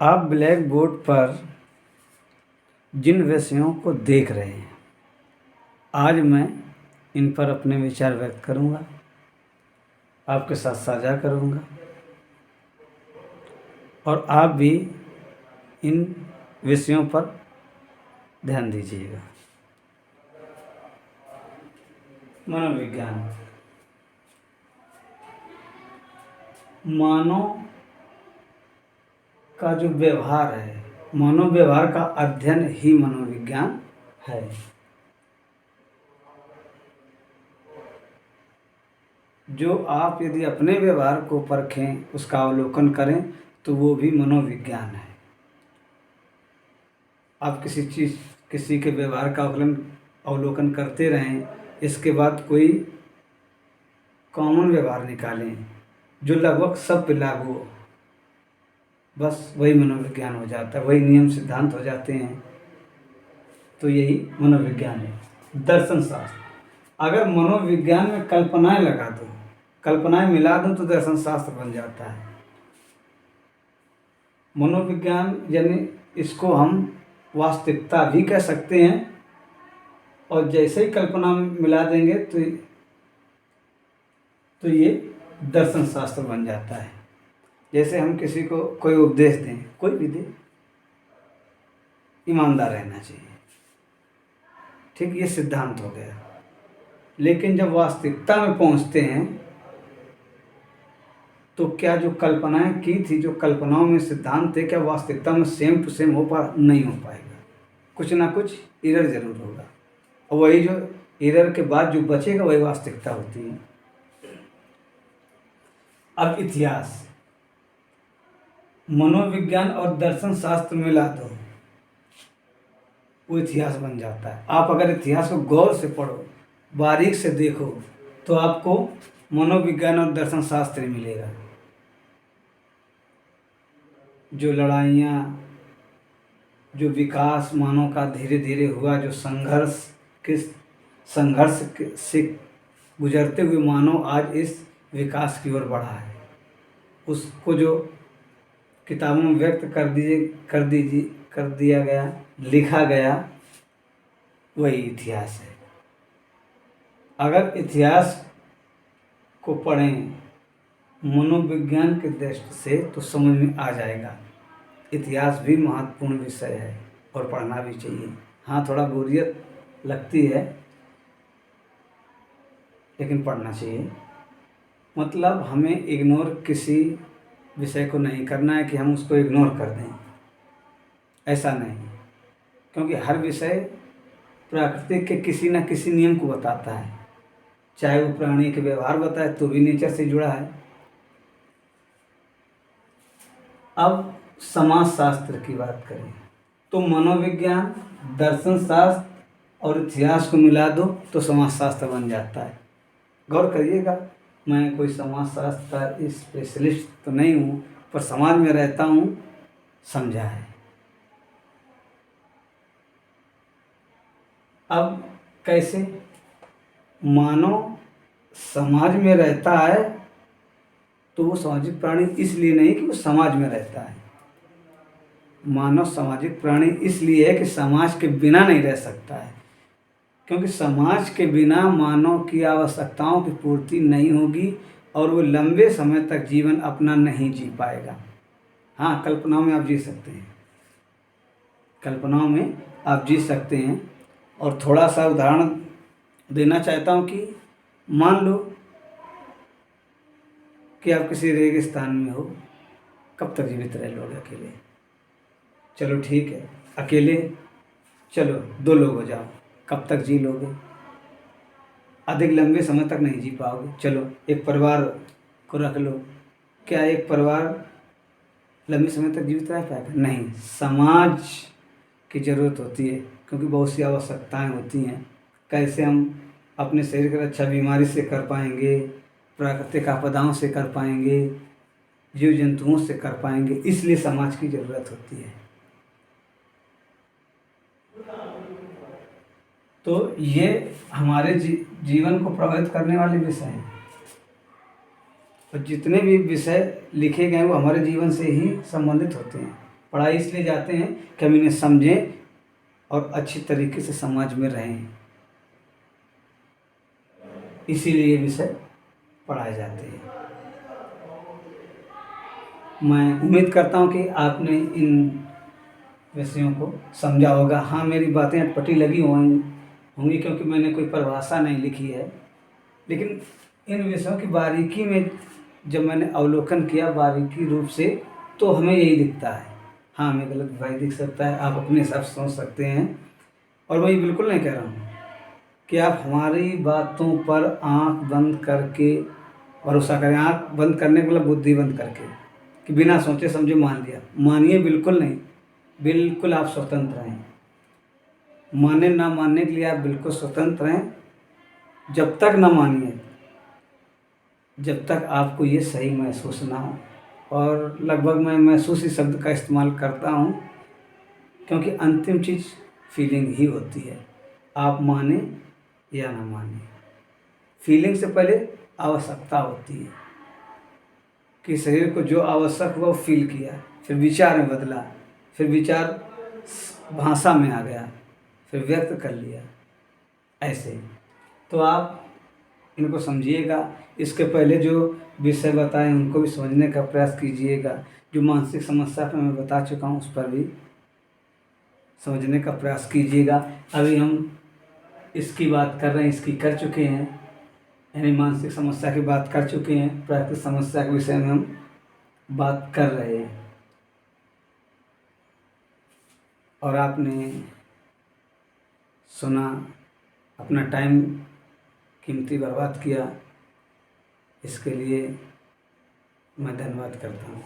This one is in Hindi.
आप ब्लैक बोर्ड पर जिन विषयों को देख रहे हैं, आज मैं इन पर अपने विचार व्यक्त करूंगा, आपके साथ साझा करूंगा और आप भी इन विषयों पर ध्यान दीजिएगा। मनोविज्ञान मानव का जो व्यवहार है, मानव व्यवहार का अध्ययन ही मनोविज्ञान है। जो आप यदि अपने व्यवहार को परखें, उसका अवलोकन करें, तो वो भी मनोविज्ञान है। आप किसी के व्यवहार का अवलोकन करते रहें, इसके बाद कोई कॉमन व्यवहार निकालें जो लगभग सब पे लागू हो, बस वही मनोविज्ञान हो जाता है, वही नियम सिद्धांत हो जाते हैं। तो यही मनोविज्ञान है। दर्शन शास्त्र, अगर मनोविज्ञान में कल्पनाएं लगा दो, कल्पनाएं मिला दो, तो दर्शन शास्त्र बन जाता है। मनोविज्ञान यानी इसको हम वास्तविकता भी कह सकते हैं, और जैसे ही कल्पना मिला देंगे तो ये दर्शन शास्त्र बन जाता है। जैसे हम किसी को कोई उपदेश दें, कोई भी दे, ईमानदार रहना चाहिए, ठीक, ये सिद्धांत हो गया। लेकिन जब वास्तविकता में पहुंचते हैं तो क्या जो कल्पनाएं की थी, जो कल्पनाओं में सिद्धांत थे, क्या वास्तविकता में सेम टू सेम नहीं हो पाएगा। कुछ ना कुछ एरर जरूर होगा, और वही जो एरर के बाद जो बचेगा वही वास्तविकता होती है। अब इतिहास, मनोविज्ञान और दर्शन शास्त्र मिला दो, वो इतिहास बन जाता है। आप अगर इतिहास को गौर से पढ़ो, बारीक से देखो, तो आपको मनोविज्ञान और दर्शन शास्त्र मिलेगा। जो लड़ाइयाँ, जो विकास मानव का धीरे धीरे हुआ, जो संघर्ष से गुजरते हुए मानव आज इस विकास की ओर बढ़ा है, उसको जो किताबों में व्यक्त कर दिया गया, लिखा गया, वही इतिहास है। अगर इतिहास को पढ़ें मनोविज्ञान के दृष्टि से, तो समझ में आ जाएगा इतिहास भी महत्वपूर्ण विषय है और पढ़ना भी चाहिए। हाँ, थोड़ा बोरियत लगती है, लेकिन पढ़ना चाहिए। मतलब हमें इग्नोर किसी विषय को नहीं करना है कि हम उसको इग्नोर कर दें, ऐसा नहीं, क्योंकि हर विषय प्रकृति के किसी न किसी नियम को बताता है। चाहे वो प्राणी के व्यवहार बताए तो भी नेचर से जुड़ा है। अब समाज शास्त्र की बात करें तो मनोविज्ञान, दर्शन शास्त्र और इतिहास को मिला दो तो समाज शास्त्र बन जाता है। गौर करिएगा, मैं कोई समाज शास्त्र का स्पेशलिस्ट तो नहीं हूँ, पर समाज में रहता हूँ, समझा है। अब कैसे? मानव समाज में रहता है तो वो सामाजिक प्राणी इसलिए नहीं कि वो समाज में रहता है। मानव सामाजिक प्राणी इसलिए है कि समाज के बिना नहीं रह सकता है, क्योंकि समाज के बिना मानव की आवश्यकताओं की पूर्ति नहीं होगी और वो लंबे समय तक जीवन अपना नहीं जी पाएगा। हाँ, कल्पनाओं में आप जी सकते हैं, कल्पनाओं में आप जी सकते हैं। और थोड़ा सा उदाहरण देना चाहता हूँ कि मान लो कि आप किसी रेगिस्तान में हो, कब तक जीवित रह लोगे अकेले? चलो ठीक है, अकेले चलो 2 लोग हो जाओ, कब तक जी लोगे? अधिक लंबे समय तक नहीं जी पाओगे। चलो एक परिवार को रख लो, क्या एक परिवार लंबे समय तक जीवित रह पाएगा? नहीं। समाज की ज़रूरत होती है, क्योंकि बहुत सी आवश्यकताएं होती हैं। कैसे हम अपने शरीर की रक्षा बीमारी से कर पाएंगे, प्राकृतिक आपदाओं से कर पाएंगे, जीव जंतुओं से कर पाएंगे, इसलिए समाज की ज़रूरत होती है। तो ये हमारे जीवन को प्रभावित करने वाले विषय हैं, और जितने भी विषय लिखे गए वो हमारे जीवन से ही संबंधित होते हैं। पढ़ाई इसलिए जाते हैं कि हम इन्हें समझें और अच्छी तरीके से समाज में रहें, इसीलिए ये विषय पढ़ाए जाते हैं। मैं उम्मीद करता हूँ कि आपने इन विषयों को समझा होगा। हाँ, मेरी बातें अटपटी लगी होंगी क्योंकि मैंने कोई परिभाषा नहीं लिखी है, लेकिन इन विषयों की बारीकी में जब मैंने अवलोकन किया बारीकी रूप से, तो हमें यही दिखता है। हाँ, हमें गलत भाई दिख सकता है, आप अपने हिसाब से सोच सकते हैं, और मैं ये बिल्कुल नहीं कह रहा हूँ कि आप हमारी बातों पर आंख बंद करके भरोसा करें। आंख बंद करने का मतलब बुद्धि बंद करके, कि बिना सोचे समझे मान लिया। मानिए बिल्कुल नहीं, बिल्कुल आप स्वतंत्र हैं। माने ना मानने के लिए आप बिल्कुल स्वतंत्र हैं। जब तक ना मानिए, जब तक आपको ये सही महसूस ना हो, और लगभग मैं महसूस ही शब्द का इस्तेमाल करता हूँ क्योंकि अंतिम चीज़ फीलिंग ही होती है। आप माने या ना माने, फीलिंग से पहले आवश्यकता होती है कि शरीर को जो आवश्यक हुआ वो फील किया, फिर विचार में बदला, फिर विचार भाषा में आ गया, फिर व्यक्त कर लिया। ऐसे तो आप इनको समझिएगा। इसके पहले जो विषय बताए उनको भी समझने का प्रयास कीजिएगा। जो मानसिक समस्या पर मैं बता चुका हूँ उस पर भी समझने का प्रयास कीजिएगा। अभी हम इसकी बात कर रहे हैं, इसकी कर चुके हैं, यानी मानसिक समस्या की बात कर चुके हैं। प्राकृतिक समस्या के विषय में हम बात कर रहे हैं, और आपने सुना, अपना टाइम कीमती बर्बाद किया, इसके लिए मैं धन्यवाद करता हूँ।